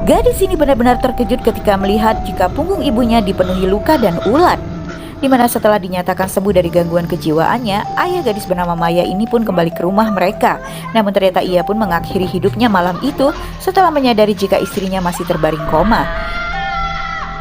Gadis ini benar-benar terkejut ketika melihat jika punggung ibunya dipenuhi luka dan ulat. Di mana setelah dinyatakan sembuh dari gangguan kejiwaannya, ayah gadis bernama Maya ini pun kembali ke rumah mereka. Namun ternyata ia pun mengakhiri hidupnya malam itu setelah menyadari jika istrinya masih terbaring koma.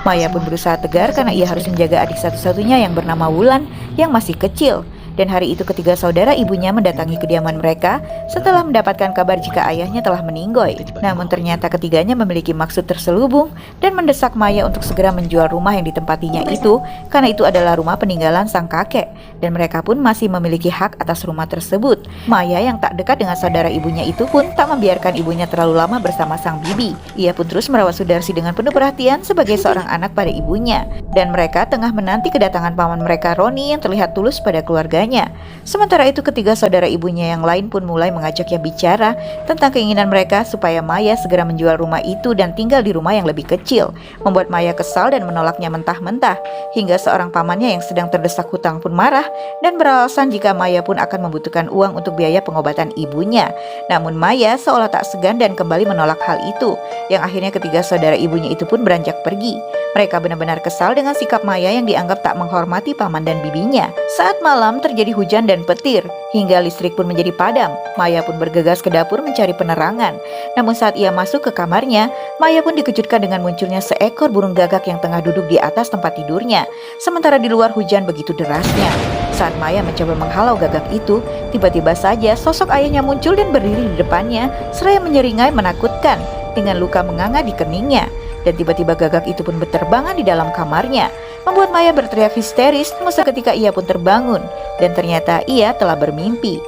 Maya pun berusaha tegar karena ia harus menjaga adik satu-satunya yang bernama Wulan yang masih kecil. Dan hari itu ketiga saudara ibunya mendatangi kediaman mereka setelah mendapatkan kabar jika ayahnya telah meninggoy. Namun ternyata ketiganya memiliki maksud terselubung dan mendesak Maya untuk segera menjual rumah yang ditempatinya itu karena itu adalah rumah peninggalan sang kakek dan mereka pun masih memiliki hak atas rumah tersebut. Maya yang tak dekat dengan saudara ibunya itu pun tak membiarkan ibunya terlalu lama bersama sang bibi. Ia pun terus merawat Sudarsi dengan penuh perhatian sebagai seorang anak pada ibunya. Dan mereka tengah menanti kedatangan paman mereka Roni yang terlihat tulus pada keluarganya. Sementara itu ketiga saudara ibunya yang lain pun mulai mengajaknya bicara tentang keinginan mereka supaya Maya segera menjual rumah itu dan tinggal di rumah yang lebih kecil. Membuat Maya kesal dan menolaknya mentah-mentah. Hingga seorang pamannya yang sedang terdesak hutang pun marah dan beralasan jika Maya pun akan membutuhkan uang untuk biaya pengobatan ibunya. Namun Maya seolah tak segan dan kembali menolak hal itu. Yang akhirnya ketiga saudara ibunya itu pun beranjak pergi. Mereka benar-benar kesal dengan sikap Maya yang dianggap tak menghormati paman dan bibinya. Saat malam terjadi hujan dan petir, hingga listrik pun menjadi padam. Maya pun bergegas ke dapur mencari penerangan. Namun saat ia masuk ke kamarnya, Maya pun dikejutkan dengan munculnya seekor burung gagak yang tengah duduk di atas tempat tidurnya. Sementara di luar hujan begitu derasnya. Saat Maya mencoba menghalau gagak itu, tiba-tiba saja sosok ayahnya muncul dan berdiri di depannya, seraya menyeringai menakutkan dengan luka menganga di keningnya. Dan tiba-tiba gagak itu pun berterbangan di dalam kamarnya, membuat Maya berteriak histeris. Namun seketika ia pun terbangun dan ternyata ia telah bermimpi.